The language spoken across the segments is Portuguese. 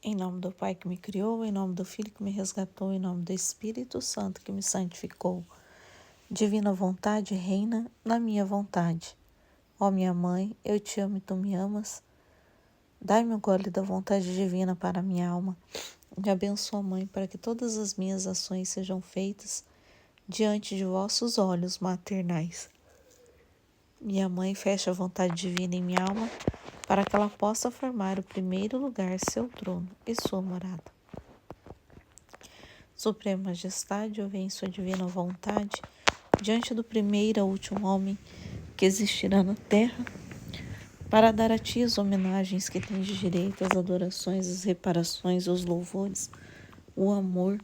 Em nome do Pai que me criou, em nome do Filho que me resgatou, em nome do Espírito Santo que me santificou. Divina vontade reina na minha vontade. Ó minha mãe, eu te amo e tu me amas. Dai-me o gole da vontade divina para a minha alma. Me abençoa, Mãe, para que todas as minhas ações sejam feitas diante de vossos olhos maternais. Minha Mãe, fecha a vontade divina em minha alma, para que ela possa formar o primeiro lugar, seu trono e sua morada. Suprema Majestade, eu venho em sua divina vontade, diante do primeiro e último homem que existirá na terra, para dar a ti as homenagens que tens de direito, as adorações, as reparações, os louvores, o amor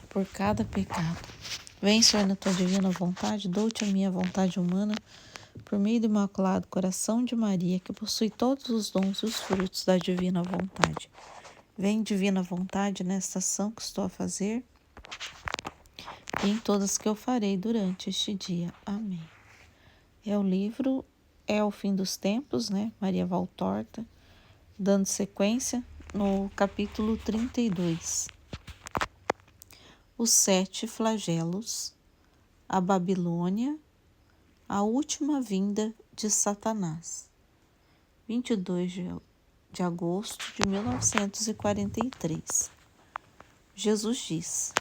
por cada pecado. Vem, Senhor, na tua divina vontade, dou-te a minha vontade humana, por meio do imaculado coração de Maria, que possui todos os dons e os frutos da divina vontade. Vem, divina vontade, nesta ação que estou a fazer e em todas que eu farei durante este dia. Amém. O livro é O Fim dos Tempos, né? Maria Valtorta, dando sequência no capítulo 32. Os 7 flagelos, a Babilônia, a última vinda de Satanás. 22 de agosto de 1943. Jesus diz: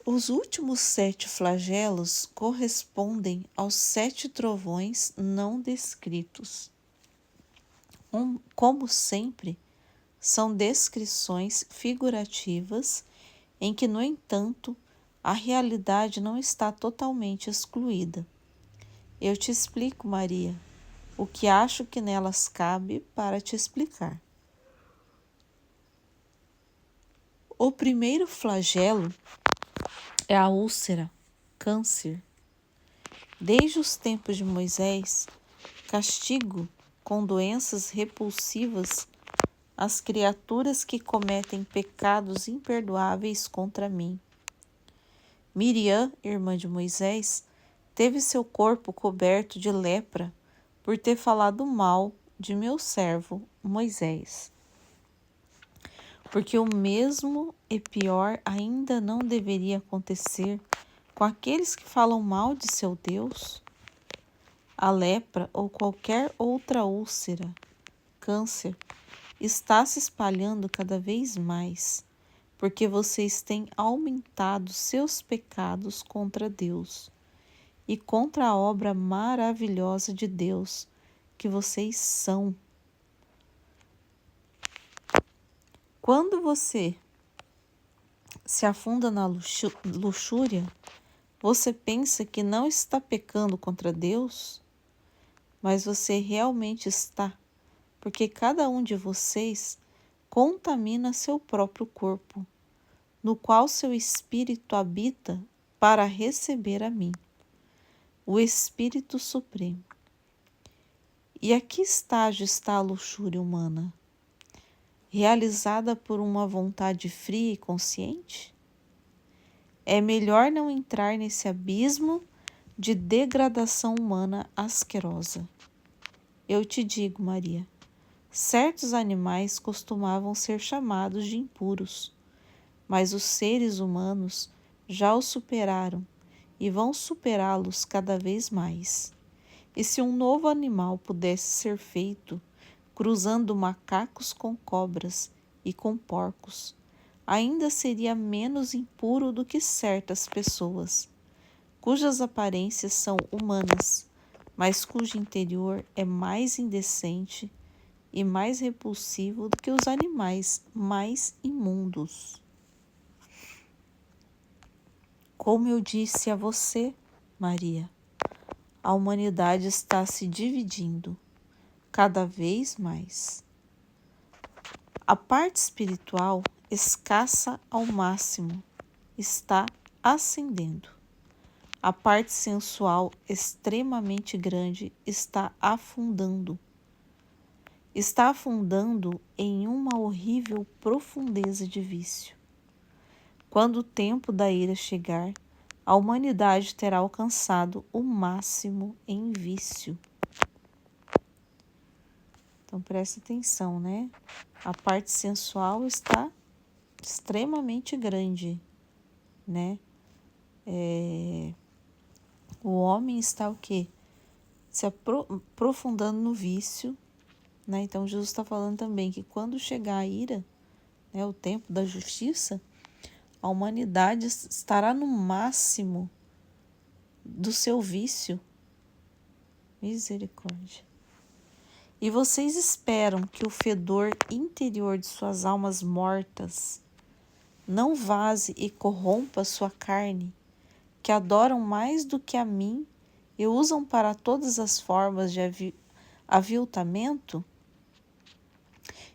os últimos 7 flagelos correspondem aos 7 trovões não descritos. Como sempre, são descrições figurativas em que, no entanto, a realidade não está totalmente excluída. Eu te explico, Maria, o que acho que nelas cabe para te explicar. O primeiro flagelo é a úlcera, câncer. Desde os tempos de Moisés, castigo com doenças repulsivas as criaturas que cometem pecados imperdoáveis contra mim. Miriam, irmã de Moisés, teve seu corpo coberto de lepra por ter falado mal de meu servo Moisés. Porque o mesmo e pior ainda não deveria acontecer com aqueles que falam mal de seu Deus? A lepra ou qualquer outra úlcera, câncer, está se espalhando cada vez mais, porque vocês têm aumentado seus pecados contra Deus e contra a obra maravilhosa de Deus que vocês são. Quando você se afunda na luxúria, você pensa que não está pecando contra Deus, mas você realmente está, porque cada um de vocês contamina seu próprio corpo, no qual seu espírito habita para receber a mim, o Espírito Supremo. E a que estágio está a luxúria humana? Realizada por uma vontade fria e consciente? É melhor não entrar nesse abismo de degradação humana asquerosa. Eu te digo, Maria, certos animais costumavam ser chamados de impuros, mas os seres humanos já os superaram e vão superá-los cada vez mais. E se um novo animal pudesse ser feito, cruzando macacos com cobras e com porcos, ainda seria menos impuro do que certas pessoas, cujas aparências são humanas, mas cujo interior é mais indecente e mais repulsivo do que os animais mais imundos. Como eu disse a você, Maria, a humanidade está se dividindo cada vez mais. A parte espiritual, escassa ao máximo, está ascendendo. A parte sensual, extremamente grande, está afundando. Está afundando em uma horrível profundeza de vício. Quando o tempo da ira chegar, a humanidade terá alcançado o máximo em vício. Então preste atenção, né? A parte sensual está extremamente grande, né? O homem está o quê? Se aprofundando no vício, né? Então Jesus está falando também que quando chegar a ira, né, o tempo da justiça, a humanidade estará no máximo do seu vício. Misericórdia. E vocês esperam que o fedor interior de suas almas mortas não vaze e corrompa sua carne, que adoram mais do que a mim e usam para todas as formas de aviltamento?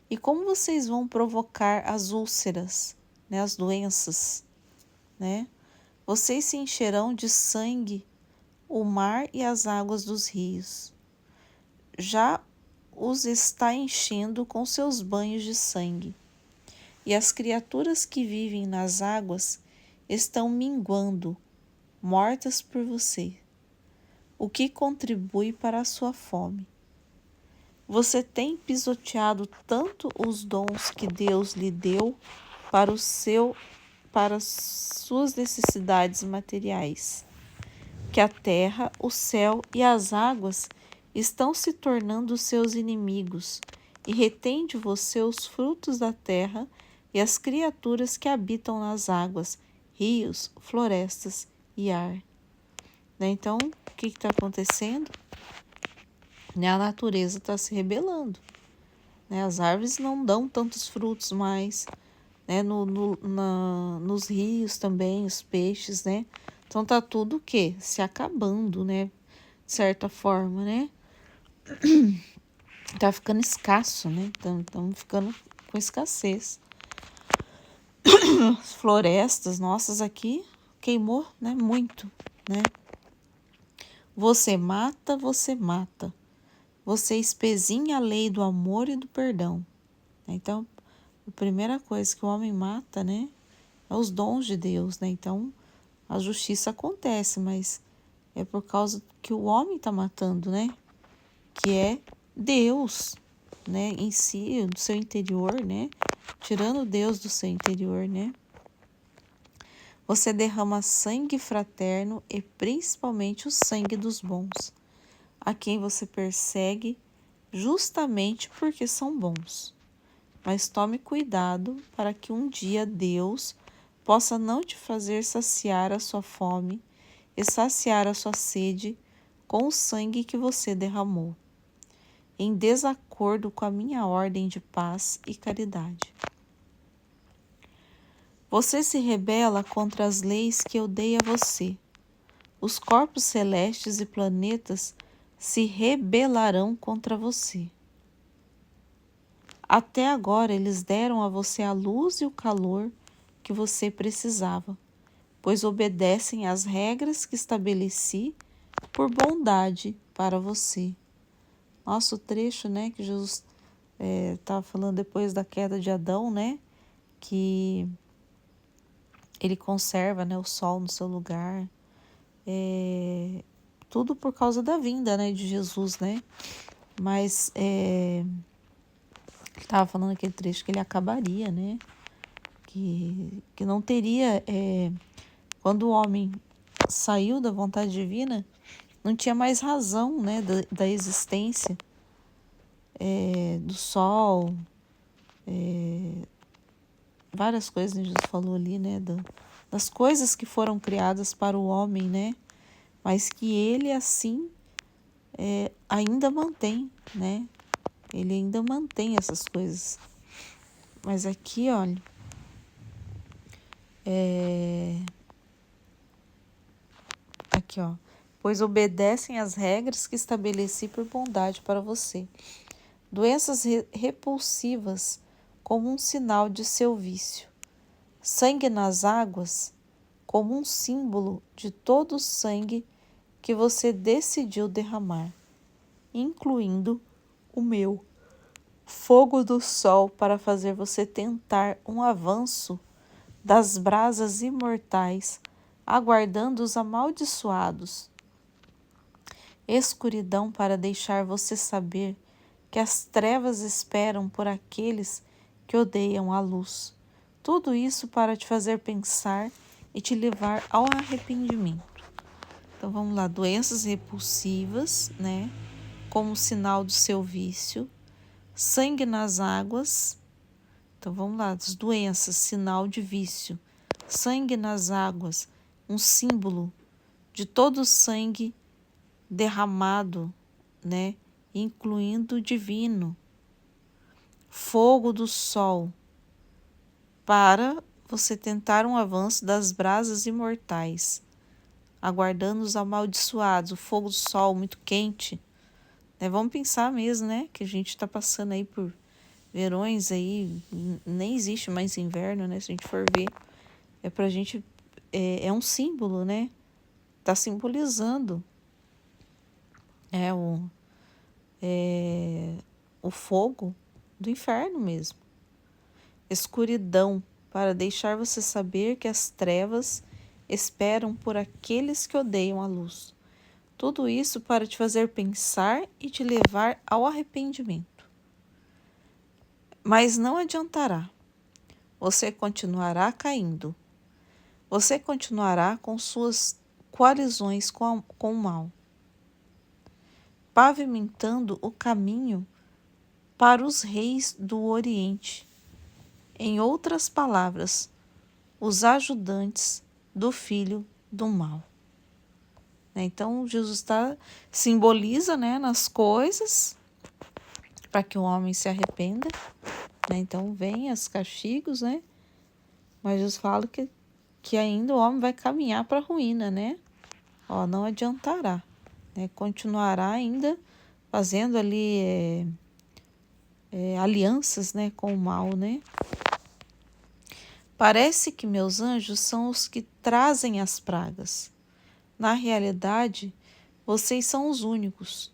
E como vocês vão provocar as úlceras, né, as doenças, né? Vocês se encherão de sangue o mar e as águas dos rios. Já os está enchendo com seus banhos de sangue. E as criaturas que vivem nas águas estão minguando, mortas por você, o que contribui para a sua fome. Você tem pisoteado tanto os dons que Deus lhe deu para suas necessidades materiais, que a terra, o céu e as águas estão se tornando seus inimigos e retém de você os frutos da terra e as criaturas que habitam nas águas, rios, florestas e ar. Então, o que está acontecendo? A natureza está se rebelando. As árvores não dão tantos frutos mais. Nos rios também, os peixes, né? Então tá tudo o quê? Se acabando, né? De certa forma, né? Tá ficando escasso, né? Estamos ficando com escassez. As florestas nossas aqui queimou, né? Muito, né? Você mata, você mata. Você espezinha a lei do amor e do perdão. Então, a primeira coisa que o homem mata, né? É os dons de Deus, né? Então, a justiça acontece, mas é por causa que o homem está matando, né? Que é Deus, né? Em si, do seu interior, né? Tirando Deus do seu interior, né? Você derrama sangue fraterno e principalmente o sangue dos bons, a quem você persegue justamente porque são bons. Mas tome cuidado para que um dia Deus possa não te fazer saciar a sua fome e saciar a sua sede com o sangue que você derramou, em desacordo com a minha ordem de paz e caridade. Você se rebela contra as leis que eu dei a você. Os corpos celestes e planetas se rebelarão contra você. Até agora eles deram a você a luz e o calor que você precisava, pois obedecem às regras que estabeleci por bondade para você. Nosso trecho, né, que Jesus estava falando depois da queda de Adão, né, que ele conserva, né, o sol no seu lugar, tudo por causa da vinda, né, de Jesus, né, mas estava falando aquele trecho que ele acabaria, né, que não teria, quando o homem saiu da vontade divina, não tinha mais razão, né, da existência do sol, várias coisas que Jesus falou ali, né, das coisas que foram criadas para o homem, né, mas que ele assim ainda mantém, né, ele ainda mantém essas coisas. Mas aqui, olha, aqui, ó, pois obedecem às regras que estabeleci por bondade para você. Doenças repulsivas como um sinal de seu vício. Sangue nas águas como um símbolo de todo o sangue que você decidiu derramar, incluindo o meu. Fogo do sol para fazer você tentar um avanço das brasas imortais, aguardando os amaldiçoados. Escuridão para deixar você saber que as trevas esperam por aqueles que odeiam a luz. Tudo isso para te fazer pensar e te levar ao arrependimento. Então vamos lá, doenças repulsivas, né? Como sinal do seu vício, sangue nas águas. Então vamos lá, as doenças, sinal de vício, sangue nas águas, um símbolo de todo o sangue derramado, né? Incluindo o divino. Fogo do sol, para você tentar um avanço das brasas imortais, aguardando os amaldiçoados, o fogo do sol muito quente, né? Vamos pensar mesmo, né, que a gente está passando aí por verões aí, nem existe mais inverno, né, se a gente for ver, é pra gente, é um símbolo, né, tá simbolizando, é o fogo do inferno mesmo, escuridão, para deixar você saber que as trevas esperam por aqueles que odeiam a luz. Tudo isso para te fazer pensar e te levar ao arrependimento. Mas não adiantará. Você continuará caindo. Você continuará com suas coalizões com o mal, pavimentando o caminho para os reis do Oriente. Em outras palavras, os ajudantes do filho do mal. Então, Jesus simboliza, né, nas coisas para que o homem se arrependa. Né? Então, vem os castigos, né? Mas Jesus fala que ainda o homem vai caminhar para a ruína, né? Ó, não adiantará, né? Continuará ainda fazendo ali alianças, né, com o mal, né? Parece que meus anjos são os que trazem as pragas. Na realidade, vocês são os únicos.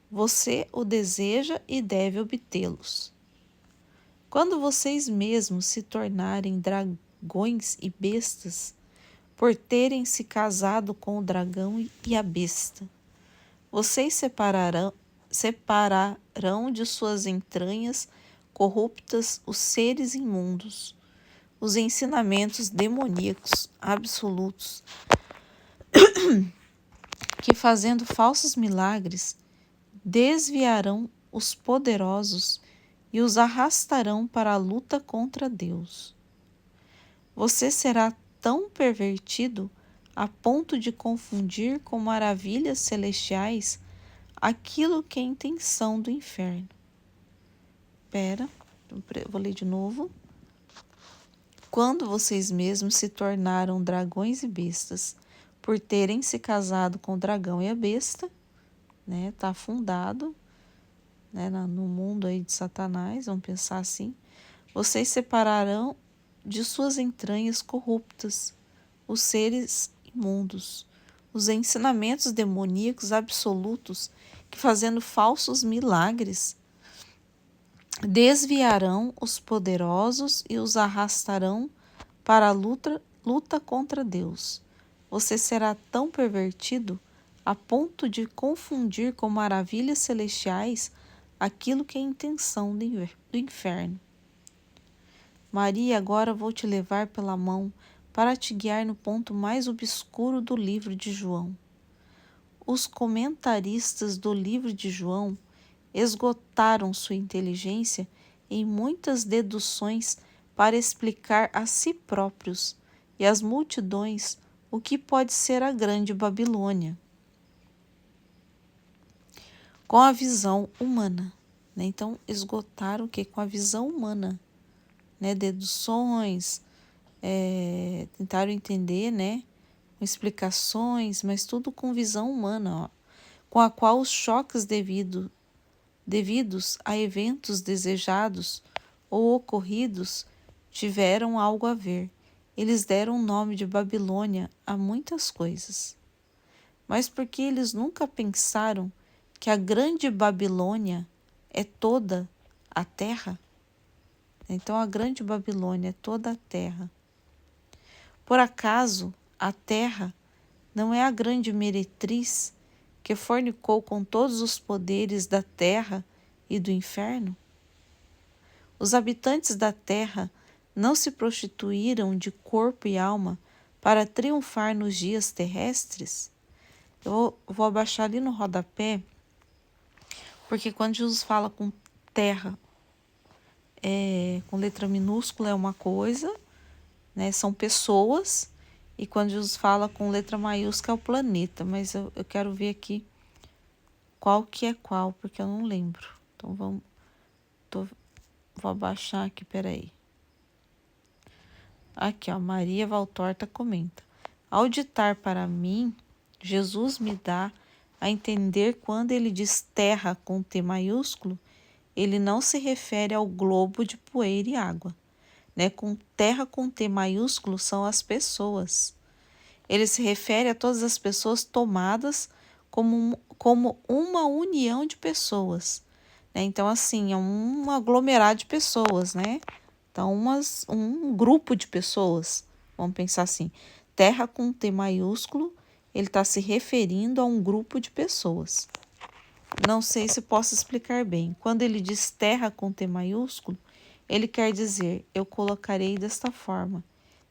Você o deseja e deve obtê-los. Quando vocês mesmos se tornarem dragões e bestas, por terem se casado com o dragão e a besta, vocês separarão de suas entranhas corruptas os seres imundos, os ensinamentos demoníacos absolutos, que fazendo falsos milagres, desviarão os poderosos e os arrastarão para a luta contra Deus. Você será tão pervertido a ponto de confundir com maravilhas celestiais aquilo que é a intenção do inferno. Vou ler de novo. Quando vocês mesmos se tornaram dragões e bestas, por terem se casado com o dragão e a besta, né, tá afundado, né, no mundo aí de Satanás, vamos pensar assim, vocês separarão de suas entranhas corruptas os seres imundos, os ensinamentos demoníacos absolutos que, fazendo falsos milagres, desviarão os poderosos e os arrastarão para a luta contra Deus. Você será tão pervertido a ponto de confundir com maravilhas celestiais aquilo que é a intenção do inferno. Maria, agora vou te levar pela mão para te guiar no ponto mais obscuro do livro de João. Os comentaristas do livro de João esgotaram sua inteligência em muitas deduções para explicar a si próprios e às multidões o que pode ser a grande Babilônia, com a visão humana. Né? Então, esgotaram o que? Com a visão humana. Né? Deduções, tentaram entender, né? Com explicações, mas tudo com visão humana, ó, com a qual os choques devidos a eventos desejados ou ocorridos tiveram algo a ver. Eles deram o nome de Babilônia a muitas coisas. Mas porque eles nunca pensaram que a grande Babilônia é toda a terra? Então a grande Babilônia é toda a terra. Por acaso a terra não é a grande meretriz que fornicou com todos os poderes da terra e do inferno? Os habitantes da terra não se prostituíram de corpo e alma para triunfar nos dias terrestres? Eu vou abaixar ali no rodapé, porque quando Jesus fala com terra, com letra minúscula é uma coisa, né? São pessoas, e quando Jesus fala com letra maiúscula é o planeta, mas eu quero ver aqui qual que é qual, porque eu não lembro. Então vou abaixar aqui, peraí. Aqui, ó, Maria Valtorta comenta. Ao ditar para mim, Jesus me dá a entender quando ele diz terra com T maiúsculo, ele não se refere ao globo de poeira e água, né? Com terra com T maiúsculo são as pessoas. Ele se refere a todas as pessoas tomadas como uma união de pessoas, né? Então, assim, é um aglomerado de pessoas, né? Então, um grupo de pessoas, vamos pensar assim, terra com T maiúsculo, ele está se referindo a um grupo de pessoas. Não sei se posso explicar bem. Quando ele diz terra com T maiúsculo, ele quer dizer, eu colocarei desta forma,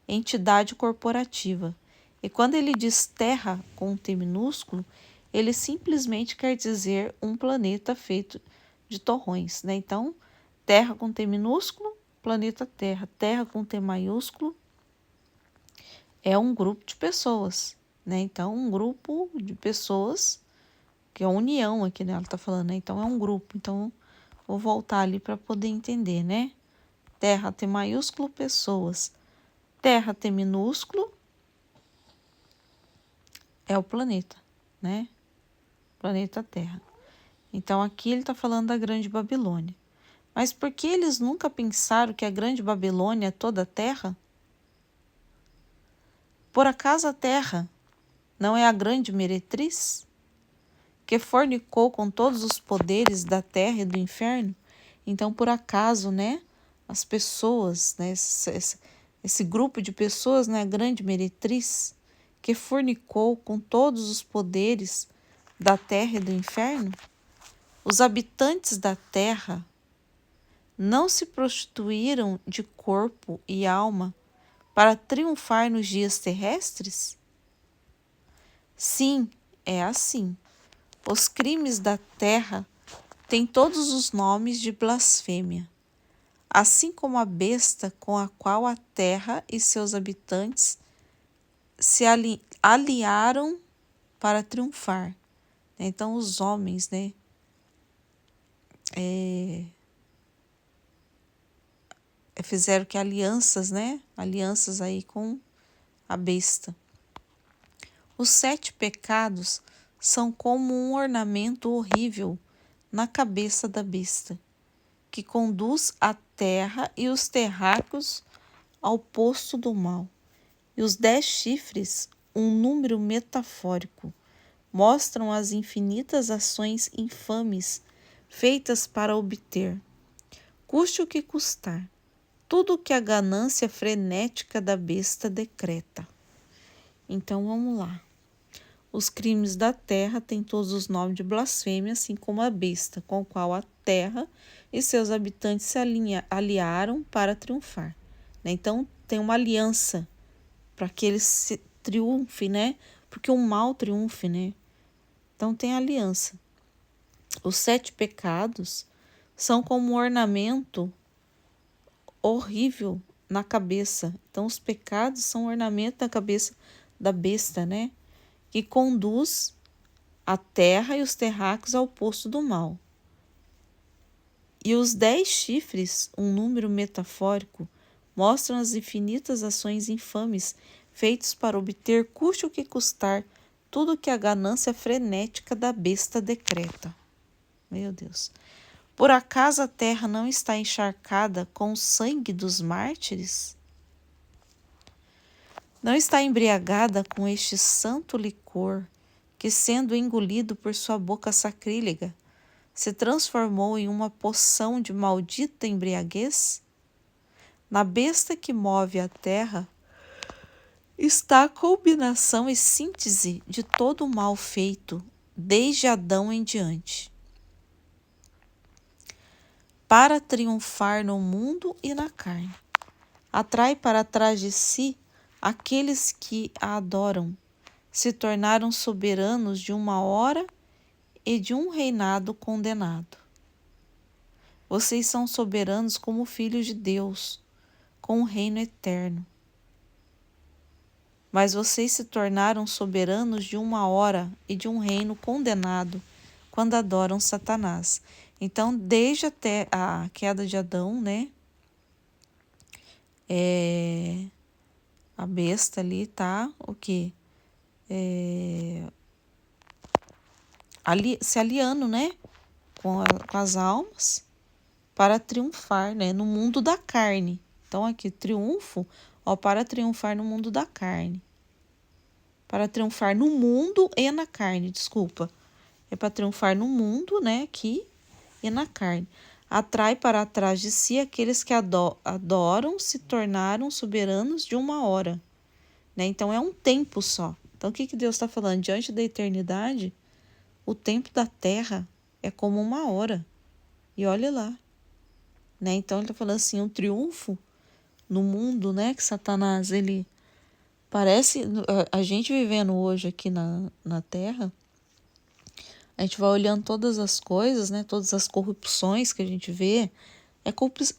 entidade corporativa. E quando ele diz terra com T minúsculo, ele simplesmente quer dizer um planeta feito de torrões, né? Então, terra com T minúsculo, planeta Terra. Terra com T maiúsculo é um grupo de pessoas, né? Então, um grupo de pessoas, que é a união aqui, né? Ela tá falando, né? Então, é um grupo. Então, vou voltar ali para poder entender, né? Terra T maiúsculo, pessoas. Terra T minúsculo é o planeta, né? Planeta Terra. Então, aqui ele está falando da Grande Babilônia. Mas por que eles nunca pensaram que a Grande Babilônia é toda a Terra? Por acaso a Terra não é a grande meretriz, que fornicou com todos os poderes da terra e do inferno? Então, por acaso, né, as pessoas, né, esse grupo de pessoas, né, a grande meretriz, que fornicou com todos os poderes da terra e do inferno? Os habitantes da terra não se prostituíram de corpo e alma para triunfar nos dias terrestres? Sim, é assim. Os crimes da terra têm todos os nomes de blasfêmia, assim como a besta com a qual a terra e seus habitantes se aliaram para triunfar. Então, os homens, né, fizeram que alianças, né, alianças aí com a besta. Os 7 pecados são como um ornamento horrível na cabeça da besta, que conduz a terra e os terráqueos ao poço do mal. E os 10 chifres, um número metafórico, mostram as infinitas ações infames feitas para obter, custe o que custar, tudo o que a ganância frenética da besta decreta. Então vamos lá. Os crimes da terra têm todos os nomes de blasfêmia, assim como a besta, com a qual a terra e seus habitantes se aliaram para triunfar. Então, tem uma aliança para que eles triunfem, né? Porque o mal triunfe, né? Então, tem aliança. Os 7 pecados são como um ornamento horrível na cabeça. Então, os pecados são um ornamento na cabeça da besta, né? Que conduz a terra e os terráqueos ao poço do mal. E os 10 chifres, um número metafórico, mostram as infinitas ações infames feitas para obter, custe o que custar, tudo que a ganância frenética da besta decreta. Meu Deus. Por acaso a terra não está encharcada com o sangue dos mártires? Não está embriagada com este santo licor que, sendo engolido por sua boca sacrílega, se transformou em uma poção de maldita embriaguez? Na besta que move a terra está a combinação e síntese de todo o mal feito, desde Adão em diante. para triunfar no mundo e na carne. Atrai para trás de si aqueles que a adoram. Se tornaram soberanos de uma hora e de um reinado condenado. Vocês são soberanos como filhos de Deus, com um reino eterno. Mas vocês se tornaram soberanos de uma hora e de um reino condenado, quando adoram Satanás. Então, desde até a queda de Adão, né? A besta ali tá o quê? Se aliando, né? Com as almas para triunfar, né? No mundo da carne. Então, aqui, triunfo, ó, para triunfar no mundo da carne. Para triunfar no mundo e na carne, desculpa. É para triunfar no mundo, né? Aqui e na carne. Atrai para trás de si aqueles que adoram, se tornaram soberanos de uma hora. Né? Então, é um tempo só. Então, o que Deus está falando? Diante da eternidade, o tempo da terra é como uma hora. E olha lá. Né? Então, ele está falando assim, um triunfo no mundo, né? Que Satanás, ele parece... A gente vivendo hoje aqui na terra, a gente vai olhando todas as coisas, né? Todas as corrupções que a gente vê, é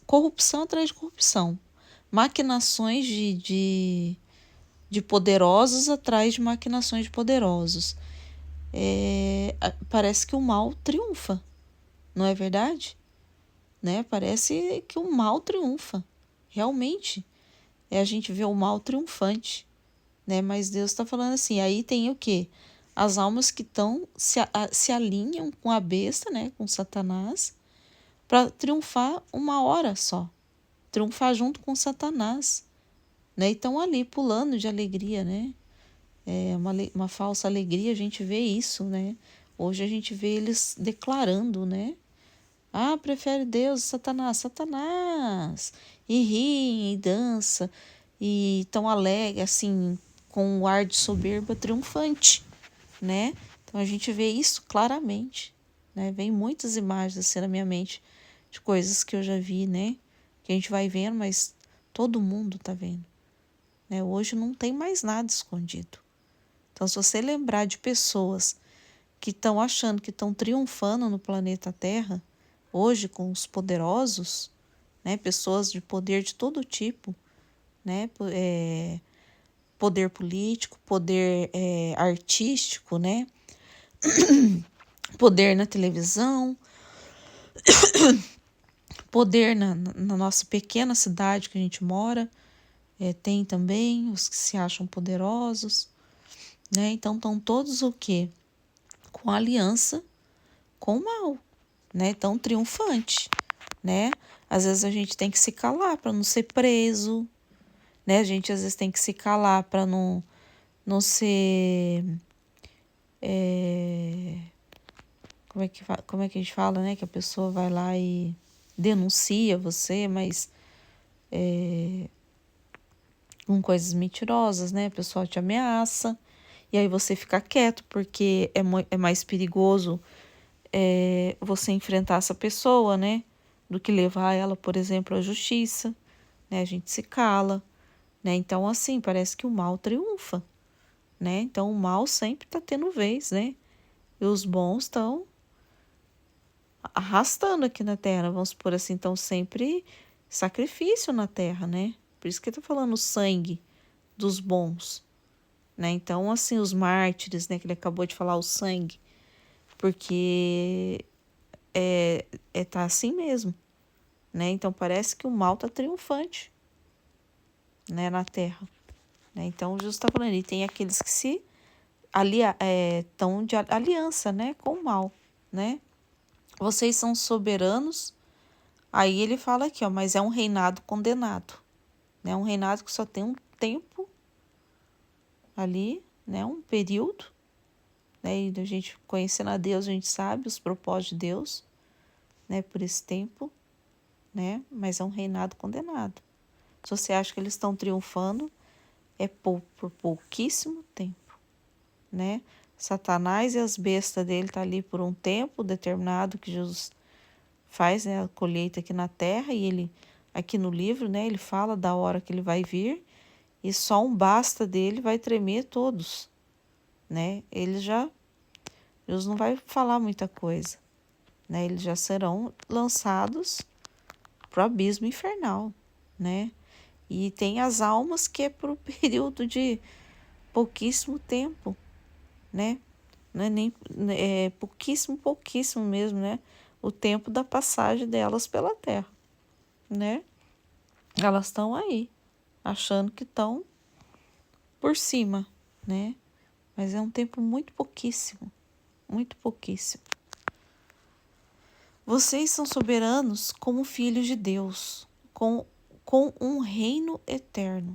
corrupção atrás de corrupção. Maquinações de poderosos atrás de maquinações de poderosos. Parece que o mal triunfa, não é verdade? Né? Parece que o mal triunfa, realmente. A gente vê o mal triunfante, né? Mas Deus está falando assim, aí tem o quê? As almas que se alinham com a besta, né? Com Satanás, para triunfar uma hora só. Triunfar junto com Satanás, né? E estão ali pulando de alegria, né? Uma falsa alegria, a gente vê isso, né? Hoje a gente vê eles declarando, né? Ah, prefere Deus, Satanás, Satanás. E riem, e dança, e tão alegre, assim, com um ar de soberba triunfante, né? Então a gente vê isso claramente, né? Vem muitas imagens assim na minha mente de coisas que eu já vi, né? Que a gente vai vendo, mas todo mundo tá vendo, né? Hoje não tem mais nada escondido. Então, se você lembrar de pessoas que estão achando que estão triunfando no planeta Terra, hoje com os poderosos, né? Pessoas de poder de todo tipo, né? Poder político, poder artístico, né? Poder na televisão, poder na nossa pequena cidade que a gente mora, tem também os que se acham poderosos, né? Então estão todos o quê? Com aliança com o mal, né? Tão triunfante, né? Às vezes a gente tem que se calar para não ser preso, né? A gente às vezes tem que se calar para não ser como é que a gente fala, né? Que a pessoa vai lá e denuncia você, mas com coisas mentirosas, né? A pessoa te ameaça e aí você fica quieto porque é mais perigoso você enfrentar essa pessoa, né? Do que levar ela, por exemplo, à justiça, né? A gente se cala, né? Então, assim, parece que o mal triunfa, né? Então, o mal sempre tá tendo vez, né? E os bons estão arrastando aqui na terra, vamos supor assim, então sempre sacrifício na terra, né? Por isso que tá falando o sangue dos bons, né? Então, assim, os mártires, né? Que ele acabou de falar, o sangue, porque tá assim mesmo, né? Então, parece que o mal tá triunfante, né? Na terra, né? Então, Jesus está falando, e tem aqueles que se estão de aliança, né? Com o mal, né? Vocês são soberanos. Aí ele fala aqui, ó, mas é um reinado condenado, né? Um reinado que só tem um tempo ali, né? Um período, né? E a gente conhecendo a Deus, a gente sabe os propósitos de Deus, né? Por esse tempo, né? Mas é um reinado condenado. Se você acha que eles estão triunfando, é por pouquíssimo tempo, né? Satanás e as bestas dele tá ali por um tempo determinado que Jesus faz, né, a colheita aqui na terra, e ele, aqui no livro, né, ele fala da hora que ele vai vir, e só um basta dele vai tremer todos, né? Deus não vai falar muita coisa, né? Eles já serão lançados pro abismo infernal, né? E tem as almas que é por um período de pouquíssimo tempo, né? Não é nem pouquíssimo mesmo, né? O tempo da passagem delas pela terra, né? Elas estão aí, achando que estão por cima, né? Mas é um tempo muito pouquíssimo, muito pouquíssimo. Vocês são soberanos como filhos de Deus, com um reino eterno.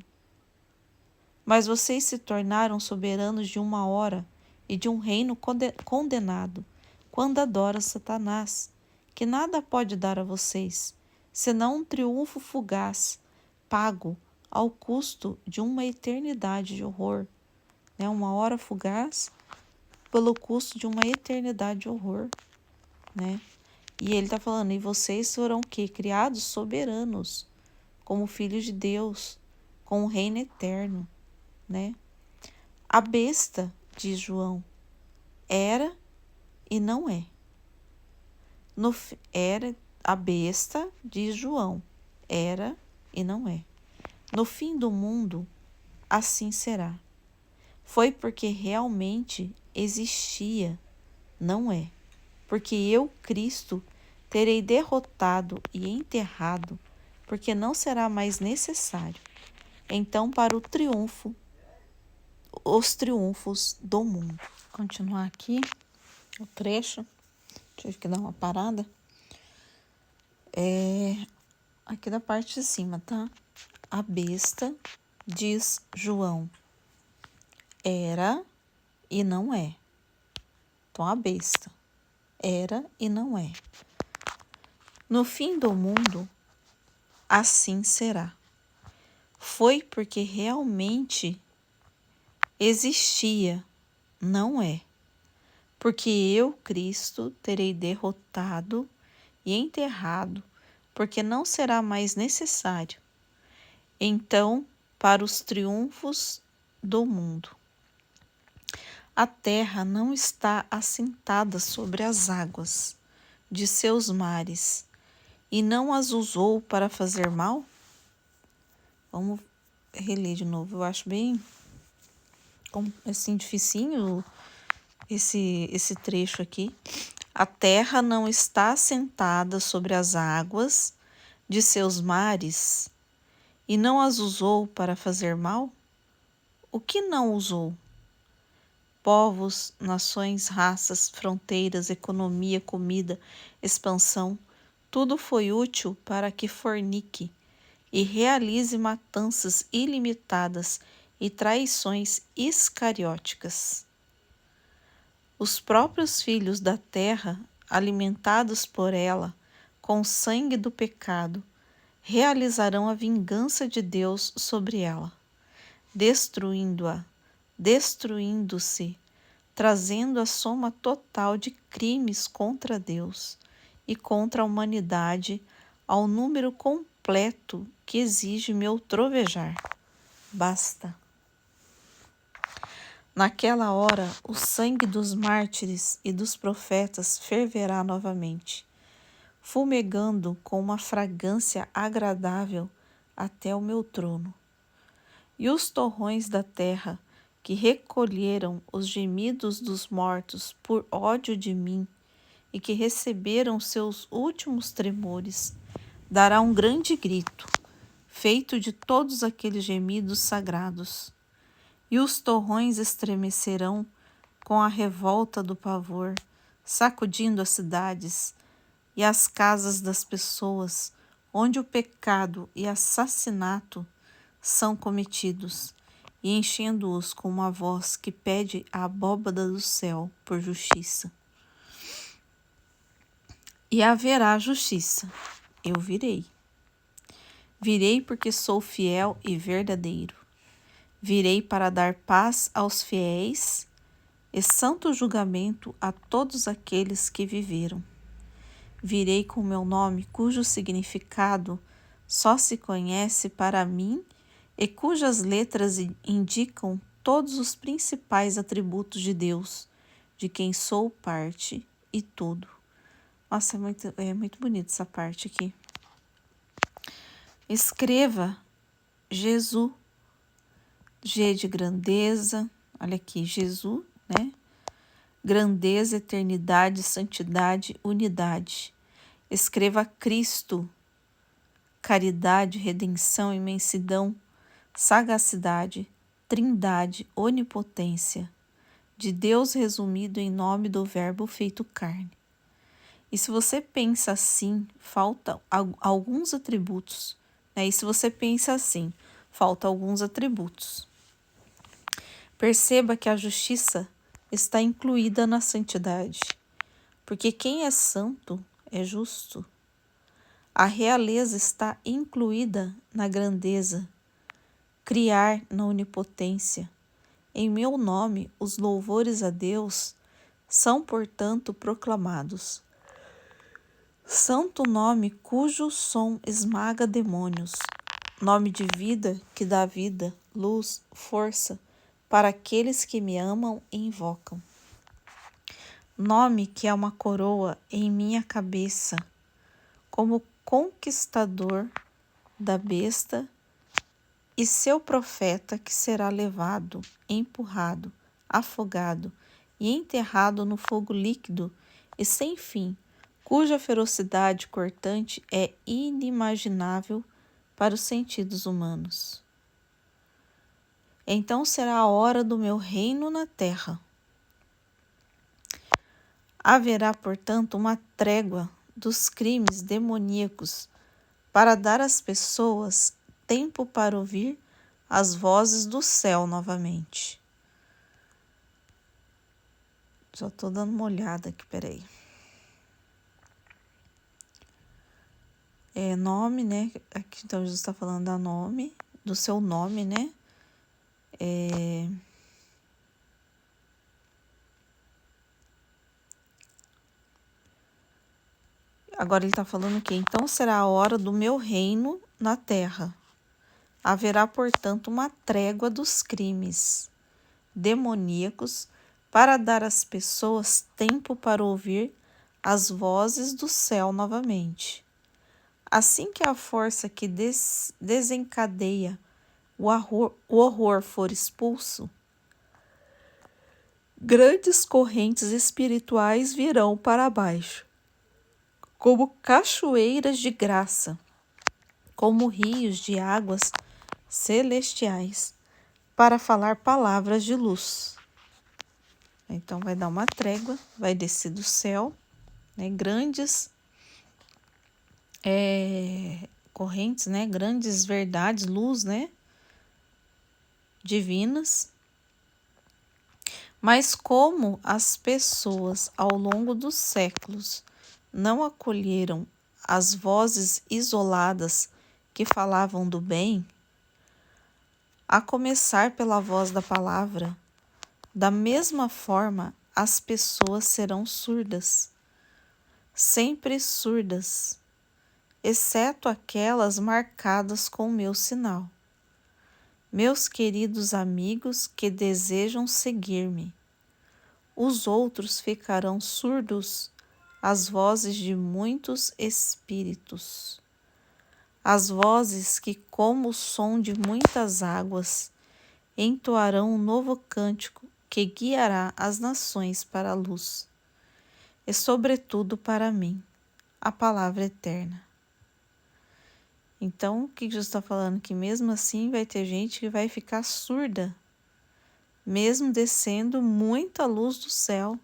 Mas vocês se tornaram soberanos de uma hora e de um reino condenado, quando adoram Satanás, que nada pode dar a vocês, senão um triunfo fugaz, pago ao custo de uma eternidade de horror. Né? Uma hora fugaz pelo custo de uma eternidade de horror. Né? E ele está falando, e vocês foram o quê? Criados soberanos, como filhos de Deus, com um reino eterno. Né? A besta, diz João, era e não é. Era a besta, diz João, era e não é. No fim do mundo, assim será. Foi porque realmente existia, não é. Porque eu, Cristo, terei derrotado e enterrado, porque não será mais necessário. Então, para os triunfos do mundo. Vou continuar aqui o trecho. Tive que dar uma parada. Aqui da parte de cima, tá? A besta, diz João, era e não é. Então, a besta era e não é. No fim do mundo, assim será. Foi porque realmente existia, não é. Porque eu, Cristo, terei derrotado e enterrado, porque não será mais necessário. Então, para os triunfos do mundo. A terra não está assentada sobre as águas de seus mares, e não as usou para fazer mal? Vamos reler de novo. Eu acho bem assim dificinho esse trecho aqui. A terra não está assentada sobre as águas de seus mares, e não as usou para fazer mal? O que não usou? Povos, nações, raças, fronteiras, economia, comida, expansão, tudo foi útil para que fornique e realize matanças ilimitadas e traições iscarióticas. Os próprios filhos da terra, alimentados por ela com o sangue do pecado, realizarão a vingança de Deus sobre ela, destruindo-se, trazendo a soma total de crimes contra Deus e contra a humanidade ao número completo que exige meu trovejar. Basta. Naquela hora, o sangue dos mártires e dos profetas ferverá novamente, fumegando com uma fragrância agradável até o meu trono. E os torrões da terra, que recolheram os gemidos dos mortos por ódio de mim e que receberam seus últimos tremores, dará um grande grito, feito de todos aqueles gemidos sagrados. E os torrões estremecerão com a revolta do pavor, sacudindo as cidades e as casas das pessoas, onde o pecado e assassinato são cometidos, e enchendo-os com uma voz que pede a abóbada do céu por justiça. E haverá justiça. Eu virei. Virei porque sou fiel e verdadeiro. Virei para dar paz aos fiéis e santo julgamento a todos aqueles que viveram. virei com meu nome, cujo significado só se conhece para mim e cujas letras indicam todos os principais atributos de Deus, de quem sou parte e tudo. Nossa, é muito bonito essa parte aqui. Escreva Jesus, G de grandeza, olha aqui, Jesus, né? Grandeza, eternidade, santidade, unidade. Escreva Cristo, caridade, redenção, imensidão, sagacidade, trindade, onipotência, de Deus resumido em nome do Verbo feito carne. E se você pensa assim, faltam alguns atributos, né? E se você pensa assim, faltam alguns atributos. Perceba que a justiça está incluída na santidade, porque quem é santo é justo. A realeza está incluída na grandeza, criar na onipotência. Em meu nome, os louvores a Deus são, portanto, proclamados. Santo nome cujo som esmaga demônios, nome de vida que dá vida, luz, força, para aqueles que me amam e invocam. Nome que é uma coroa em minha cabeça, como conquistador da besta e seu profeta que será levado, empurrado, afogado e enterrado no fogo líquido e sem fim, cuja ferocidade cortante é inimaginável para os sentidos humanos. Então será a hora do meu reino na terra. Haverá, portanto, uma trégua dos crimes demoníacos para dar às pessoas tempo para ouvir as vozes do céu novamente. Já estou dando uma olhada aqui, peraí. Nome, né? Aqui então Jesus está falando do seu nome, né? Agora ele está falando que então será a hora do meu reino na terra. Haverá, portanto, uma trégua dos crimes demoníacos para dar às pessoas tempo para ouvir as vozes do céu novamente. Assim que a força que desencadeia o horror for expulso, grandes correntes espirituais virão para baixo, como cachoeiras de graça, como rios de águas celestiais, para falar palavras de luz. Então vai dar uma trégua, vai descer do céu, né, grandes correntes, né, grandes verdades, luz, né, divinas. Mas como as pessoas ao longo dos séculos não acolheram as vozes isoladas que falavam do bem, a começar pela voz da palavra, da mesma forma as pessoas serão surdas, sempre surdas, exceto aquelas marcadas com o meu sinal. Meus queridos amigos que desejam seguir-me, os outros ficarão surdos às vozes de muitos espíritos, as vozes que, como o som de muitas águas, entoarão um novo cântico que guiará as nações para a luz, e sobretudo para mim, a palavra eterna. Então, o que Jesus está falando? Que mesmo assim vai ter gente que vai ficar surda, mesmo descendo muita luz do céu,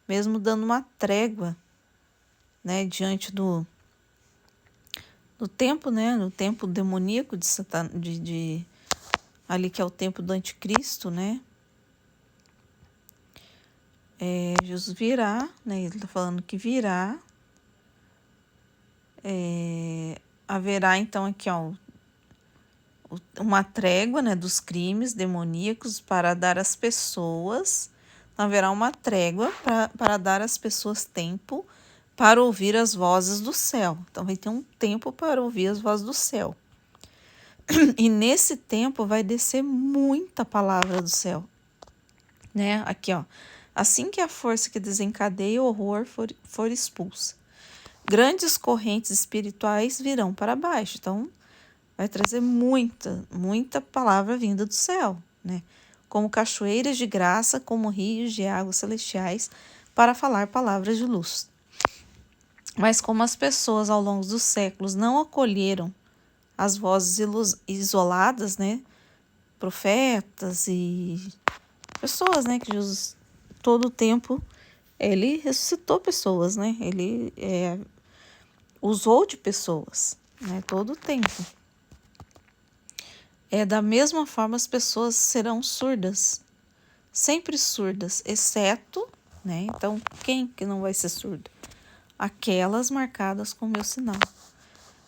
mesmo dando uma trégua, né, diante do tempo, né, no tempo demoníaco de Satan, ali que é o tempo do anticristo, né? Jesus virá, né? Ele está falando que virá. Haverá então aqui, ó, uma trégua, né, dos crimes demoníacos para dar às pessoas. Haverá uma trégua para dar às pessoas tempo para ouvir as vozes do céu. Então vai ter um tempo para ouvir as vozes do céu. E nesse tempo vai descer muita palavra do céu, né? Aqui, ó. Assim que a força que desencadeia o horror for expulsa, grandes correntes espirituais virão para baixo. Então, vai trazer muita palavra vinda do céu, né? Como cachoeiras de graça, como rios de águas celestiais, para falar palavras de luz. Mas como as pessoas ao longo dos séculos não acolheram as vozes isoladas, né? Profetas e pessoas, né? Que Jesus, todo o tempo, ele ressuscitou pessoas, né? Ele usou de pessoas, né? Todo o tempo. Da mesma forma, as pessoas serão surdas, sempre surdas, exceto, né? Então, quem que não vai ser surdo? Aquelas marcadas com meu sinal.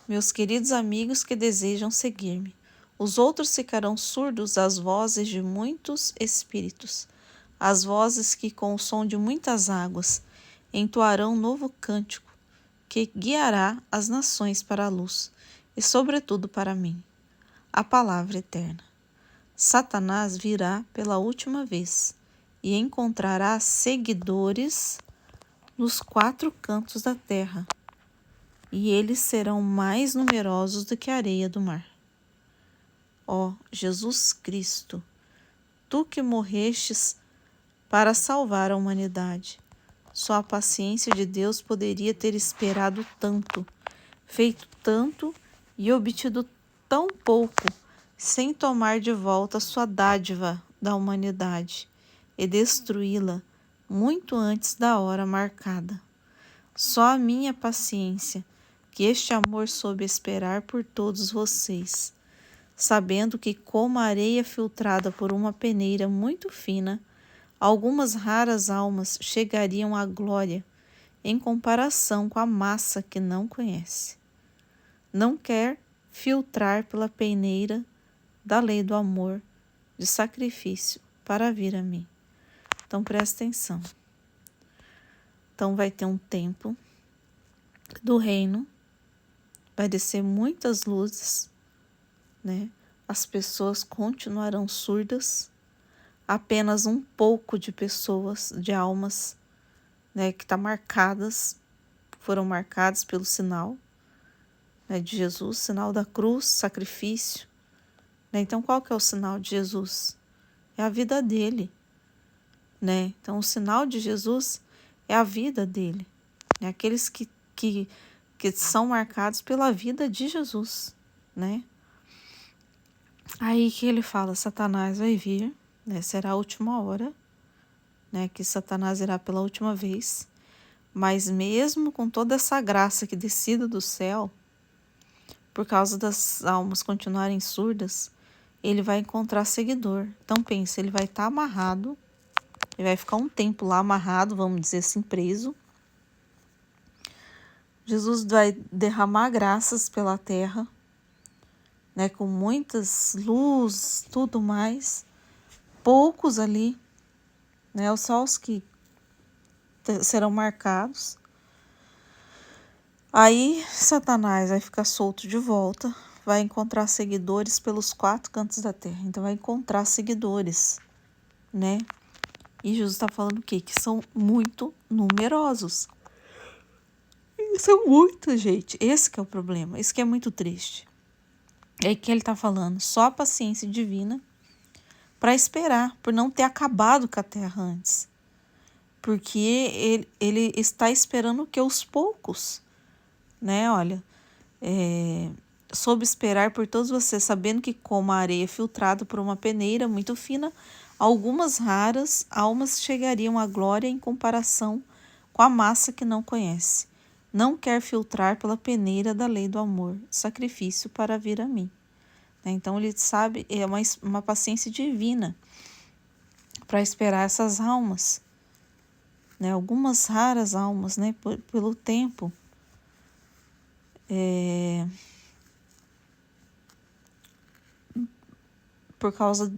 Meus queridos amigos que desejam seguir-me. Os outros ficarão surdos às vozes de muitos espíritos, as vozes que, com o som de muitas águas, entoarão um novo cântico, que guiará as nações para a luz, e sobretudo para mim, a palavra eterna. Satanás virá pela última vez e encontrará seguidores nos 4 cantos da terra, e eles serão mais numerosos do que a areia do mar. Ó Jesus Cristo, tu que morrestes para salvar a humanidade, só a paciência de Deus poderia ter esperado tanto, feito tanto e obtido tão pouco, sem tomar de volta sua dádiva da humanidade e destruí-la muito antes da hora marcada. Só a minha paciência, que este amor soube esperar por todos vocês, sabendo que, como a areia filtrada por uma peneira muito fina, algumas raras almas chegariam à glória em comparação com a massa que não conhece. Não quer filtrar pela peneira da lei do amor, de sacrifício, para vir a mim. Então, presta atenção. Então, vai ter um tempo do reino, vai descer muitas luzes, né? As pessoas continuarão surdas, apenas um pouco de pessoas, de almas, né, que foram marcadas pelo sinal, né, de Jesus, sinal da cruz, sacrifício, né? Então, qual que é o sinal de Jesus? É a vida dele, né? Então, o sinal de Jesus é a vida dele, né? Aqueles que são marcados pela vida de Jesus, né? Aí que ele fala, Satanás vai vir, né? Será a última hora, né? Que Satanás irá pela última vez. Mas mesmo com toda essa graça que descida do céu, por causa das almas continuarem surdas, ele vai encontrar seguidor. Então pensa, ele vai estar amarrado, ele vai ficar um tempo lá amarrado, vamos dizer assim, preso. Jesus vai derramar graças pela terra, né, com muitas luzes, tudo mais. Poucos ali, né, só os que serão marcados. Aí Satanás vai ficar solto de volta, vai encontrar seguidores pelos 4 cantos da terra. Então vai encontrar seguidores, né? E Jesus está falando o quê? Que são muito numerosos. São muitos, gente. Esse que é o problema. Isso que é muito triste. É que ele está falando só a paciência divina para esperar, por não ter acabado com a terra antes. Porque ele está esperando que os poucos, né? Olha, soube esperar por todos vocês, sabendo que, como a areia filtrada por uma peneira muito fina, algumas raras almas chegariam à glória em comparação com a massa que não conhece. Não quer filtrar pela peneira da lei do amor, sacrifício para vir a mim. Então ele sabe, é uma paciência divina para esperar essas almas, né? Algumas raras almas, né? Pelo tempo. Por causa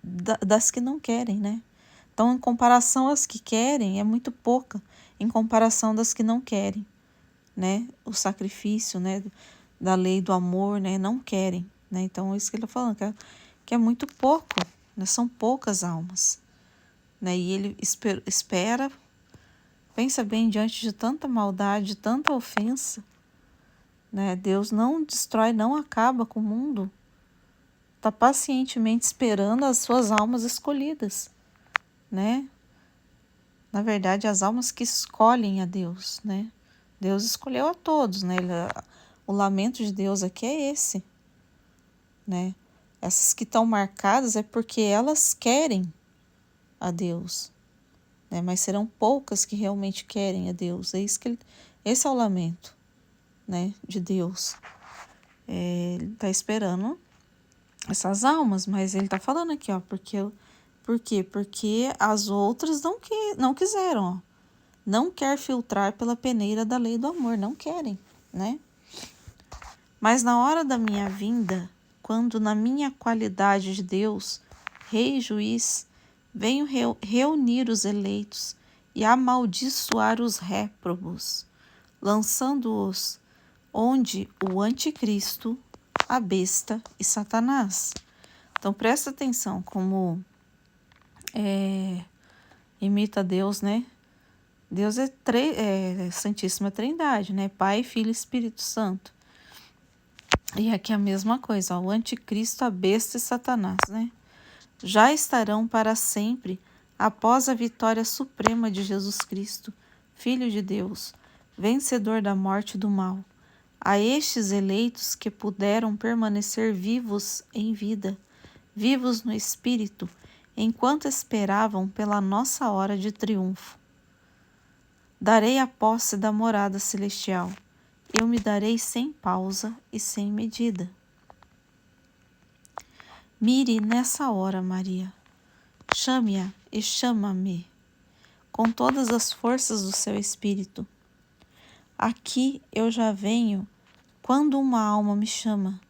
das que não querem, né? Então, em comparação às que querem, é muito pouca em comparação das que não querem. né, o sacrifício, né, da lei do amor, né, não querem, né? Então, isso que ele está falando, que é muito pouco, né, são poucas almas, né? E ele espera, pensa bem, diante de tanta maldade, de tanta ofensa, né? Deus não destrói, não acaba com o mundo, está pacientemente esperando as suas almas escolhidas, né? Na verdade, as almas que escolhem a Deus, né? Deus escolheu a todos, né? O lamento de Deus aqui é esse, né? Essas que estão marcadas é porque elas querem a Deus, né? Mas serão poucas que realmente querem a Deus. É isso que esse é o lamento, né? De Deus. Ele está esperando essas almas, mas ele está falando aqui, ó, por quê? Porque as outras não quiseram, ó. Não quer filtrar pela peneira da lei do amor, não querem, né? Mas na hora da minha vinda, quando na minha qualidade de Deus, Rei e Juiz, venho reunir os eleitos e amaldiçoar os réprobos, lançando-os onde o anticristo, a besta e Satanás. Então presta atenção como imita Deus, né? Deus é Santíssima Trindade, né? Pai, Filho e Espírito Santo. E aqui a mesma coisa, ó, o anticristo, a besta e Satanás, né? Já estarão para sempre após a vitória suprema de Jesus Cristo, Filho de Deus, vencedor da morte e do mal. A estes eleitos que puderam permanecer vivos em vida, vivos no Espírito, enquanto esperavam pela nossa hora de triunfo. Darei a posse da morada celestial. Eu me darei sem pausa e sem medida. Mire nessa hora, Maria. Chame-a e chama-me, com todas as forças do seu espírito. Aqui eu já venho quando uma alma me chama.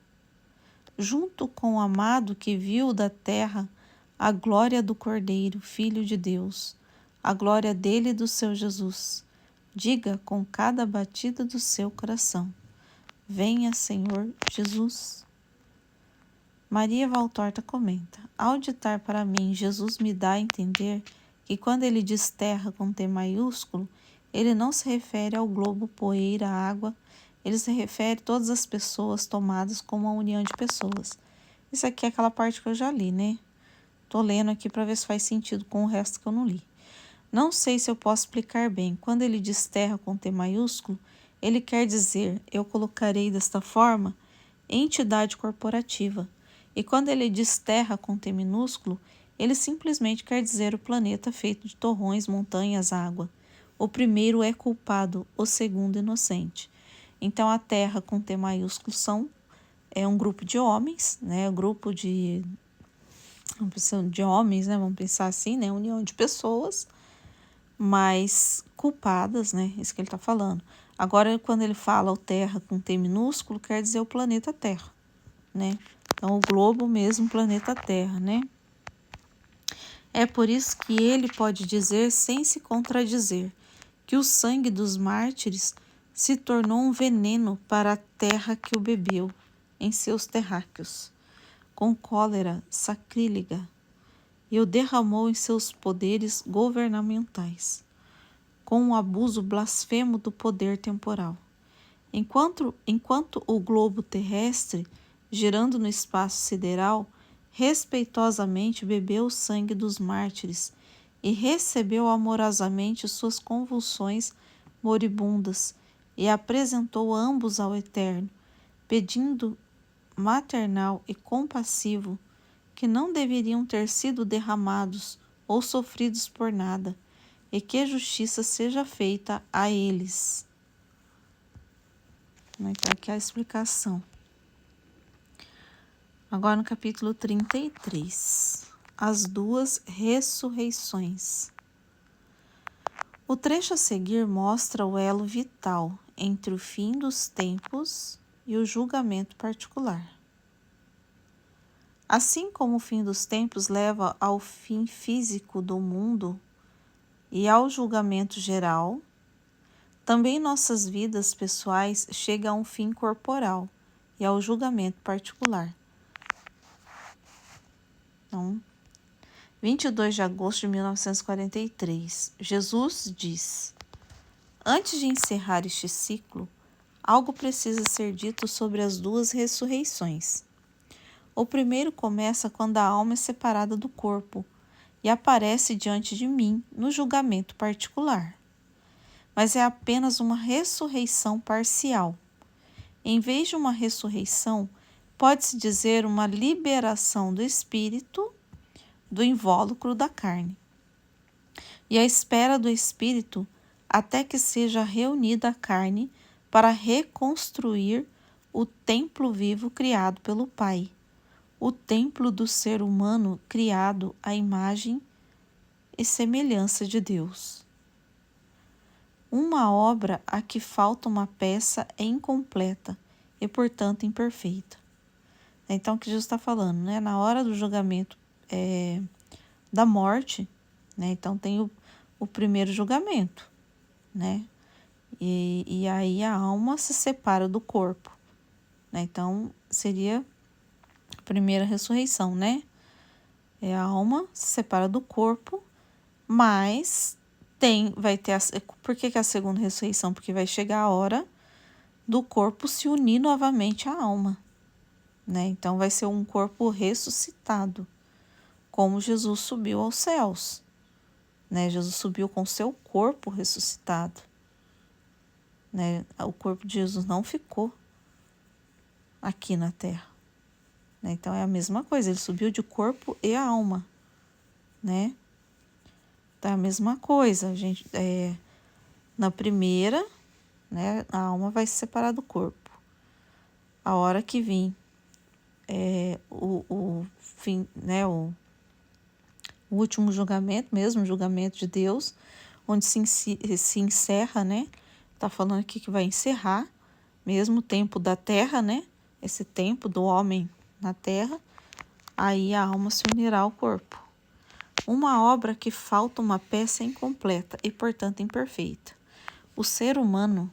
Junto com o amado que viu da terra a glória do Cordeiro, Filho de Deus, a glória dele e do seu Jesus. Diga com cada batida do seu coração: venha, Senhor Jesus. Maria Valtorta comenta: ao ditar para mim, Jesus me dá a entender que quando ele diz terra com T maiúsculo, ele não se refere ao globo, poeira, água, ele se refere a todas as pessoas tomadas como uma união de pessoas. Isso aqui é aquela parte que eu já li, né? Tô lendo aqui para ver se faz sentido com o resto que eu não li. Não sei se eu posso explicar bem. Quando ele diz terra com T maiúsculo, ele quer dizer, eu colocarei desta forma, entidade corporativa. E quando ele diz terra com T minúsculo, ele simplesmente quer dizer o planeta feito de torrões, montanhas, água. O primeiro é culpado, o segundo inocente. Então a terra com T maiúsculo é um grupo de homens, né? Um grupo de homens, né? Vamos pensar assim, né? União de pessoas mais culpadas, né? Isso que ele está falando. Agora, quando ele fala o Terra com T minúsculo, quer dizer o planeta Terra, né? Então, o globo mesmo, planeta Terra, né? É por isso que ele pode dizer, sem se contradizer, que o sangue dos mártires se tornou um veneno para a terra que o bebeu em seus terráqueos, com cólera sacrílega, e o derramou em seus poderes governamentais, com o abuso blasfemo do poder temporal. Enquanto o globo terrestre, girando no espaço sideral, respeitosamente bebeu o sangue dos mártires e recebeu amorosamente suas convulsões moribundas e apresentou ambos ao Eterno, pedindo maternal e compassivo que não deveriam ter sido derramados ou sofridos por nada, e que justiça seja feita a eles. Então, aqui é a explicação. Agora no capítulo 33, as duas ressurreições. O trecho a seguir mostra o elo vital entre o fim dos tempos e o julgamento particular. Assim como o fim dos tempos leva ao fim físico do mundo e ao julgamento geral, Também nossas vidas pessoais chegam a um fim corporal e ao julgamento particular. Então, 22 de agosto de 1943, Jesus diz: antes de encerrar este ciclo, algo precisa ser dito sobre as duas ressurreições. O primeiro começa quando a alma é separada do corpo e aparece diante de mim no julgamento particular. Mas é apenas uma ressurreição parcial. Em vez de uma ressurreição, pode-se dizer uma liberação do espírito do invólucro da carne, e a espera do espírito até que seja reunida a carne para reconstruir o templo vivo criado pelo Pai, o templo do ser humano criado à imagem e semelhança de Deus. Uma obra a que falta uma peça é incompleta e, portanto, imperfeita. Então, o que Jesus está falando, né? Na hora do julgamento da morte, né? Então, tem o primeiro julgamento, né? E aí a alma se separa do corpo, né? Então, seria a primeira ressurreição, né? A alma se separa do corpo, mas vai ter por que é a segunda ressurreição? Porque vai chegar a hora do corpo se unir novamente à alma, né? Então vai ser um corpo ressuscitado, como Jesus subiu aos céus, né? Jesus subiu com seu corpo ressuscitado, né? O corpo de Jesus não ficou aqui na terra, né? Então é a mesma coisa, ele subiu de corpo e alma, né? Então é a mesma coisa, gente. Na primeira, né, a alma vai se separar do corpo. A hora que vir o fim, né, o último julgamento mesmo, o julgamento de Deus, onde se encerra, né? Tá falando aqui que vai encerrar mesmo o tempo da terra, né? Esse tempo do homem na terra, aí a alma se unirá ao corpo. Uma obra que falta uma peça incompleta e, portanto, imperfeita. O ser humano,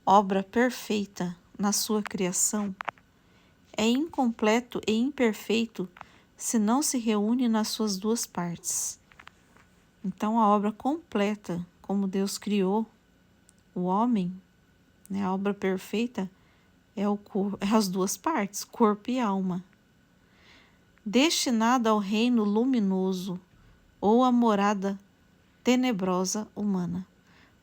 obra perfeita na sua criação, é incompleto e imperfeito se não se reúne nas suas duas partes. Então, a obra completa, como Deus criou o homem, né, a obra perfeita é as duas partes, corpo e alma. Destinada ao reino luminoso ou à morada tenebrosa humana.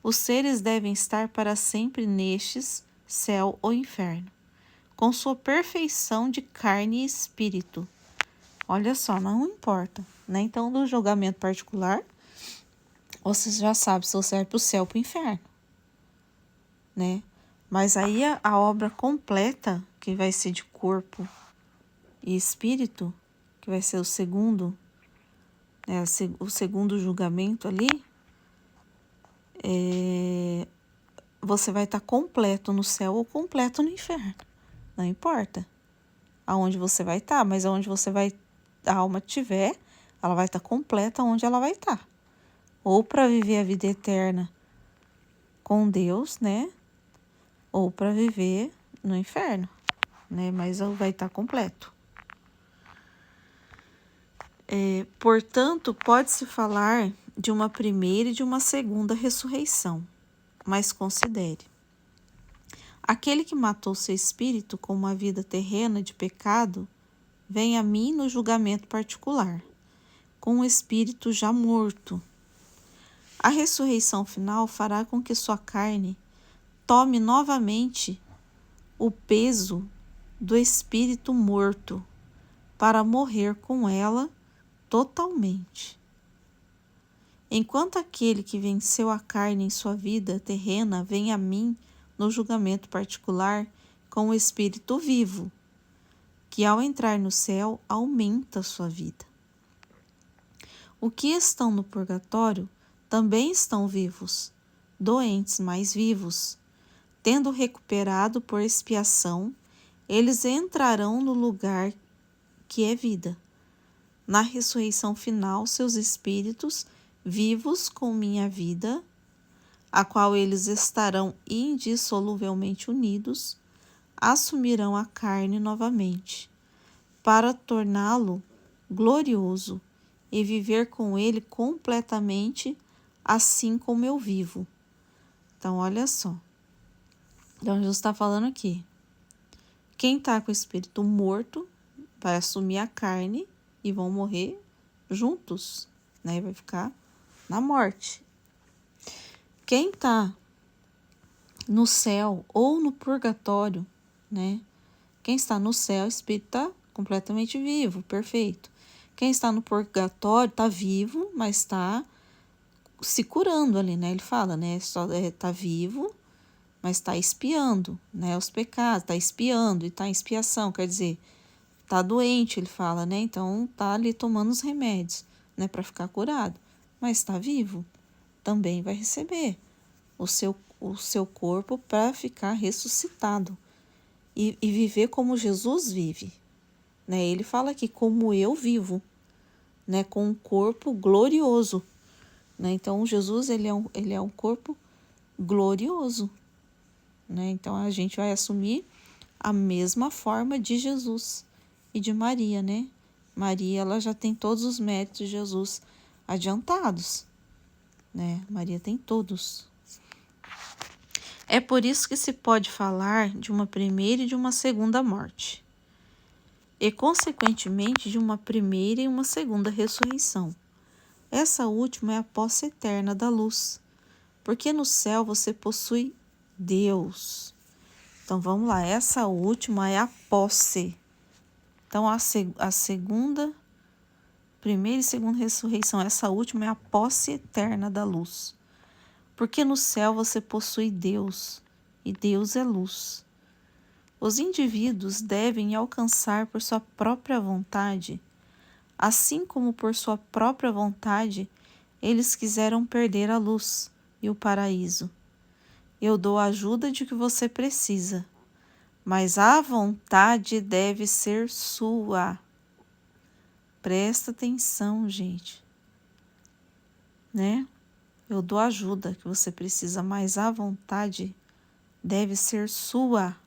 Os seres devem estar para sempre nestes, céu ou inferno, com sua perfeição de carne e espírito. Olha só, não importa, né? Então, do julgamento particular, você já sabe se você vai para o céu ou para o inferno, né? Mas aí a obra completa, que vai ser de corpo e espírito, que vai ser o segundo, né? O segundo julgamento ali, você vai estar completo no céu ou completo no inferno. Não importa aonde você vai estar, mas aonde a alma estiver, ela vai estar completa onde ela vai estar. Ou para viver a vida eterna com Deus, né? Ou para viver no inferno, né? Mas vai estar completo. Portanto, pode-se falar de uma primeira e de uma segunda ressurreição, mas considere. Aquele que matou seu espírito com uma vida terrena de pecado, vem a mim no julgamento particular, com o espírito já morto. A ressurreição final fará com que sua carne tome novamente o peso do espírito morto, para morrer com ela totalmente. Enquanto aquele que venceu a carne em sua vida terrena vem a mim no julgamento particular com o espírito vivo, que ao entrar no céu aumenta sua vida. O que estão no purgatório também estão vivos, doentes, mas vivos. Tendo recuperado por expiação, eles entrarão no lugar que é vida. Na ressurreição final, seus espíritos, vivos com minha vida, a qual eles estarão indissoluvelmente unidos, assumirão a carne novamente, para torná-lo glorioso e viver com ele completamente, assim como eu vivo. Então, olha só. Então, Jesus está falando aqui. Quem está com o espírito morto vai assumir a carne e vão morrer juntos, né? Vai ficar na morte. Quem está no céu ou no purgatório, né? Quem está no céu, o espírito está completamente vivo, perfeito. Quem está no purgatório está vivo, mas está se curando ali, né? Ele fala, né? Está vivo, mas está expiando, né? Os pecados, está expiando e está em expiação, quer dizer, está doente, ele fala, né? Então está ali tomando os remédios, né? Para ficar curado, mas está vivo, também vai receber o seu corpo para ficar ressuscitado e viver como Jesus vive, né? Ele fala aqui como eu vivo, né? Com um corpo glorioso, né? Então Jesus ele é um corpo glorioso, né? Então a gente vai assumir a mesma forma de Jesus e de Maria, né? Maria ela já tem todos os méritos de Jesus adiantados, né? Maria tem todos. É por isso que se pode falar de uma primeira e de uma segunda morte, e consequentemente de uma primeira e uma segunda ressurreição. Essa última é a posse eterna da luz, porque no céu você possui Deus. Então vamos lá, essa última é a posse. Então a segunda, primeira e segunda ressurreição, essa última é a posse eterna da luz. Porque no céu você possui Deus, e Deus é luz. Os indivíduos devem alcançar por sua própria vontade, assim como por sua própria vontade eles quiseram perder a luz e o paraíso. Eu dou a ajuda de que você precisa, mas a vontade deve ser sua. Presta atenção, gente, né? Eu dou a ajuda que você precisa, mas a vontade deve ser sua.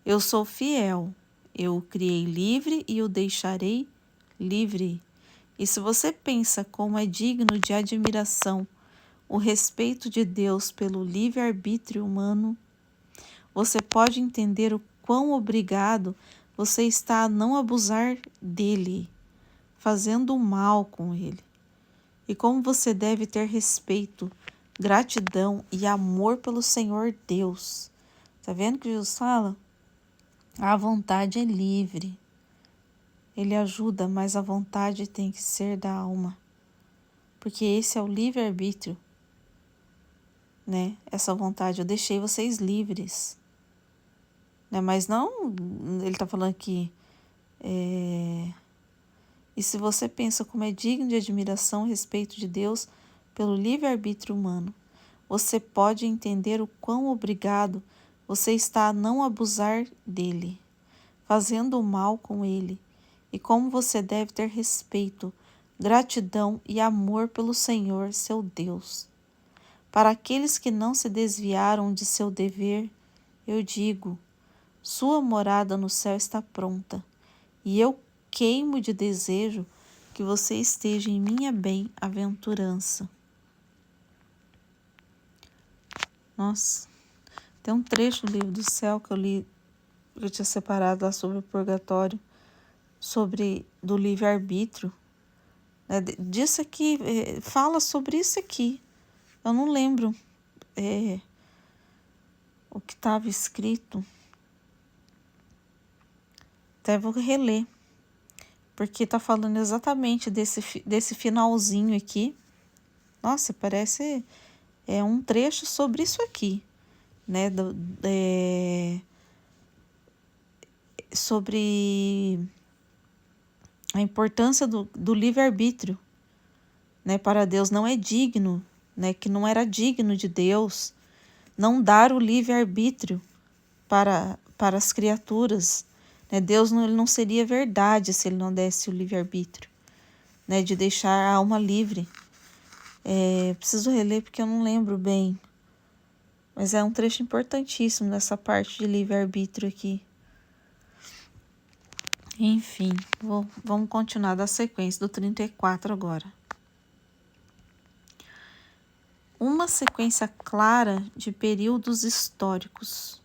Eu sou fiel, eu o criei livre e o deixarei livre. E se você pensa como é digno de admiração o respeito de Deus pelo livre-arbítrio humano, você pode entender o quão obrigado você está a não abusar dele, fazendo o mal com ele. E como você deve ter respeito, gratidão e amor pelo Senhor Deus. Tá vendo que Jesus fala? A vontade é livre. Ele ajuda, mas a vontade tem que ser da alma. Porque esse é o livre-arbítrio, né? Essa vontade, eu deixei vocês livres. Né? Mas não, ele tá falando aqui, e se você pensa como é digno de admiração e respeito de Deus pelo livre-arbítrio humano, você pode entender o quão obrigado você está a não abusar dele, fazendo o mal com ele, e como você deve ter respeito, gratidão e amor pelo Senhor, seu Deus. Para aqueles que não se desviaram de seu dever, eu digo, sua morada no céu está pronta, e eu queimo de desejo que você esteja em minha bem-aventurança. Nossa, tem um trecho do livro do céu que eu li, eu tinha separado lá sobre o purgatório, do livre-arbítrio. Né? Disso aqui, fala sobre isso aqui. Eu não lembro o que estava escrito. Até vou reler, porque tá falando exatamente desse finalzinho aqui. Nossa, parece um trecho sobre isso aqui, né? Sobre a importância do livre-arbítrio, né? Para Deus não é digno, né? Que não era digno de Deus não dar o livre-arbítrio para as criaturas. Né? Deus ele não seria verdade se ele não desse o livre-arbítrio, né? De deixar a alma livre. Preciso reler porque eu não lembro bem. Mas é um trecho importantíssimo nessa parte de livre-arbítrio aqui. Enfim, vamos continuar da sequência do 34 agora. Uma sequência clara de períodos históricos.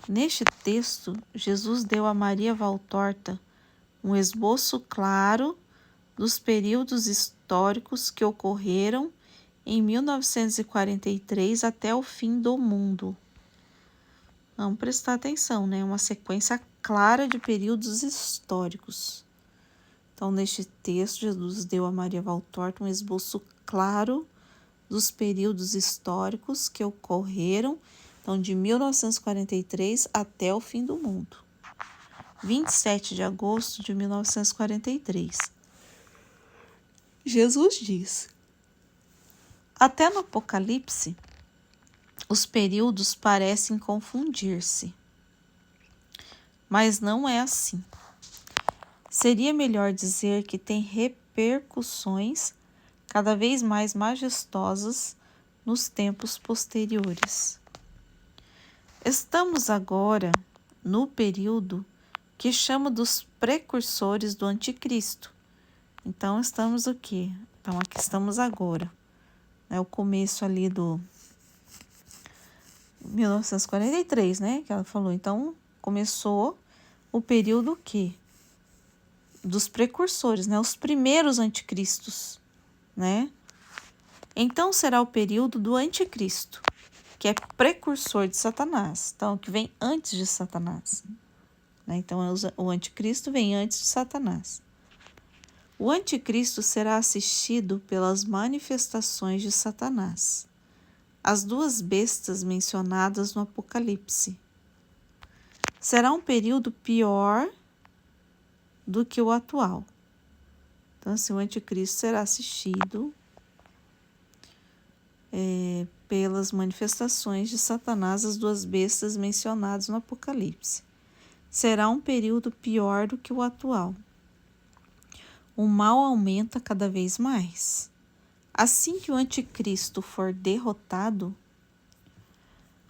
Neste texto, Jesus deu a Maria Valtorta um esboço claro dos períodos históricos que ocorreram em 1943 até o fim do mundo. Vamos prestar atenção, né? Uma sequência clara de períodos históricos. Então, neste texto, Jesus deu a Maria Valtorta um esboço claro dos períodos históricos que ocorreram, então, de 1943 até o fim do mundo. 27 de agosto de 1943. Jesus diz: até no Apocalipse, os períodos parecem confundir-se. Mas não é assim. Seria melhor dizer que tem repercussões cada vez mais majestosas nos tempos posteriores. Estamos agora no período que chama dos precursores do Anticristo. Então, estamos o quê? Então, aqui estamos agora. É o começo ali do 1943, né? Que ela falou. Então, começou o período o quê? Dos precursores, né? Os primeiros anticristos, né? Então, será o período do anticristo, que é precursor de Satanás. Então, que vem antes de Satanás. Né? Então, o anticristo vem antes de Satanás. O anticristo será assistido pelas manifestações de Satanás, as duas bestas mencionadas no Apocalipse. Será um período pior do que o atual. Então, assim, o anticristo será assistido pelas manifestações de Satanás, as duas bestas mencionadas no Apocalipse. Será um período pior do que o atual. O mal aumenta cada vez mais. Assim que o anticristo for derrotado,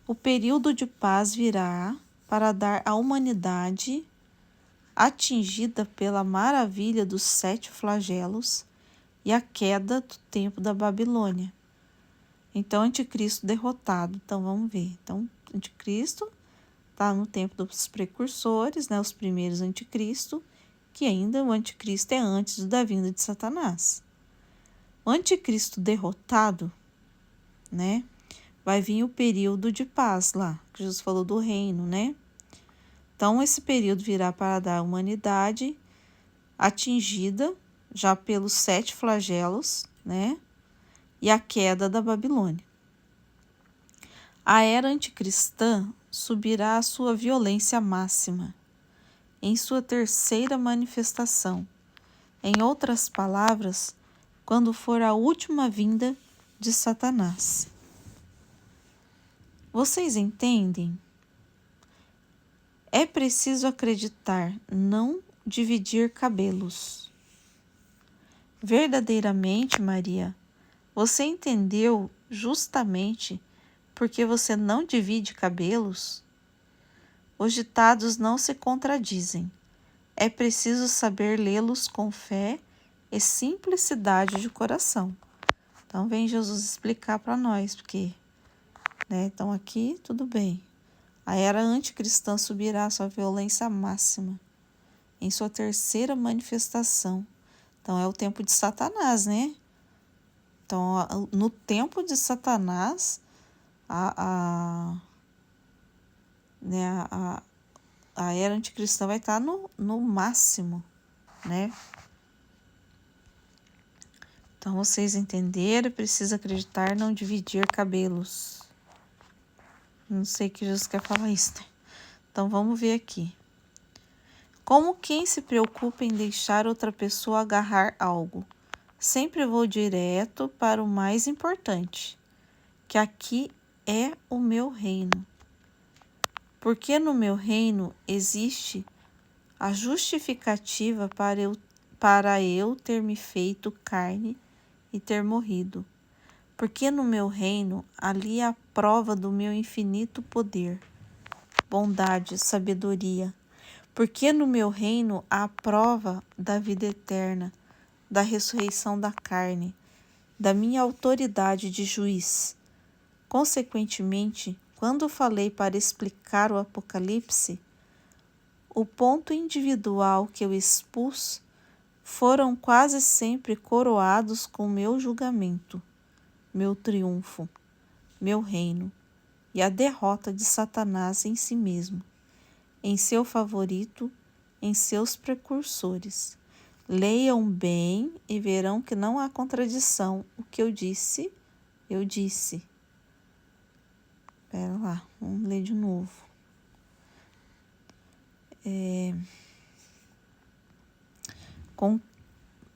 o período de paz virá para dar à humanidade, atingida pela maravilha dos 7 flagelos e a queda do tempo da Babilônia. Então, anticristo derrotado. Então, vamos ver. Então, anticristo está no tempo dos precursores, né, os primeiros anticristo, que ainda o anticristo é antes da vinda de Satanás. O anticristo derrotado, né, vai vir o período de paz lá, que Jesus falou do reino, né? Então, esse período virá para dar à humanidade atingida já pelos 7 flagelos, né? E a queda da Babilônia. A era anticristã subirá à sua violência máxima, em sua terceira manifestação. Em outras palavras, quando for a última vinda de Satanás. Vocês entendem? É preciso acreditar, não dividir cabelos. Verdadeiramente, Maria, você entendeu justamente porque você não divide cabelos? Os ditados não se contradizem. É preciso saber lê-los com fé e simplicidade de coração. Então, vem Jesus explicar para nós, porque, né, então aqui tudo bem. A era anticristã subirá à sua violência máxima em sua terceira manifestação. Então, é o tempo de Satanás, né? Então, no tempo de Satanás, a era anticristã vai estar no máximo, né? Então, vocês entenderam, precisa acreditar, não dividir cabelos. Não sei que Jesus quer falar isso, né? Então, vamos ver aqui. Como quem se preocupa em deixar outra pessoa agarrar algo, sempre vou direto para o mais importante, que aqui é o meu reino. Porque no meu reino existe a justificativa para eu ter me feito carne e ter morrido. Porque no meu reino ali é a prova do meu infinito poder, bondade, sabedoria. Porque no meu reino há a prova da vida eterna, da ressurreição da carne, da minha autoridade de juiz. Consequentemente, quando falei para explicar o Apocalipse, o ponto individual que eu expus foram quase sempre coroados com meu julgamento, meu triunfo, meu reino e a derrota de Satanás em si mesmo, em seu favorito, em seus precursores. Leiam bem e verão que não há contradição. O que eu disse, eu disse. Espera lá, vamos ler de novo.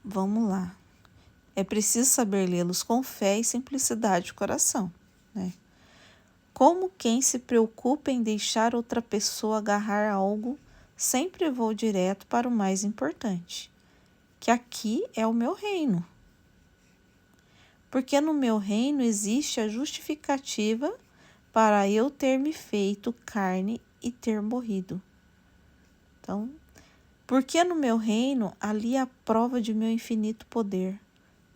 Vamos lá. É preciso saber lê-los com fé e simplicidade de coração, né? Como quem se preocupa em deixar outra pessoa agarrar algo, sempre vou direto para o mais importante, que aqui é o meu reino. Porque no meu reino existe a justificativa para eu ter me feito carne e ter morrido. Então, porque no meu reino ali é a prova de meu infinito poder,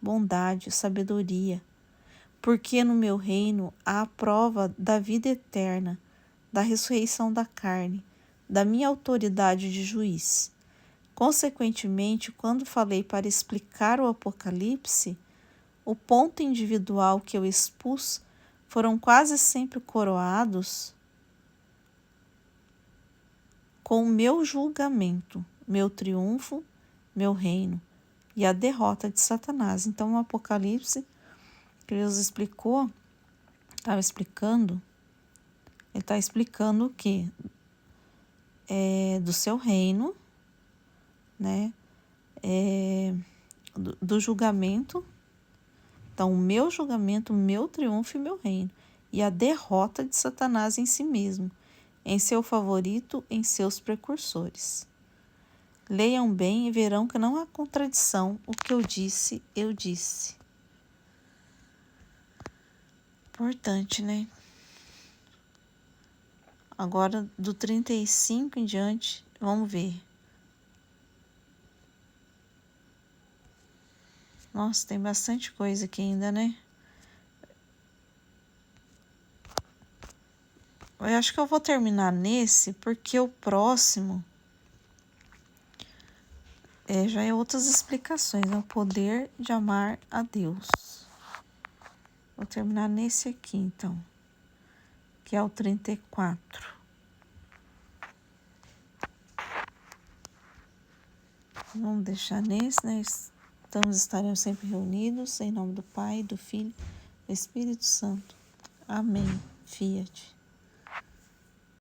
bondade, sabedoria. Porque no meu reino há a prova da vida eterna, da ressurreição da carne, da minha autoridade de juiz. Consequentemente, quando falei para explicar o Apocalipse, o ponto individual que eu expus foram quase sempre coroados com o meu julgamento, meu triunfo, meu reino e a derrota de Satanás. Então, o Apocalipse que Deus explicou, estava explicando, ele está explicando o quê? Do seu reino, né? Do julgamento. Então, o meu julgamento, o meu triunfo e meu reino. E a derrota de Satanás em si mesmo, em seu favorito, em seus precursores. Leiam bem e verão que não há contradição. O que eu disse, eu disse. Importante, né? Agora, do 35 em diante, vamos ver. Nossa, tem bastante coisa aqui ainda, né? Eu acho que eu vou terminar nesse, porque o próximo já é outras explicações. É o poder de amar a Deus. Vou terminar nesse aqui, então, que é o 34. Vamos deixar nesse, né? Estaremos sempre reunidos, em nome do Pai, do Filho, do Espírito Santo. Amém. Fiat.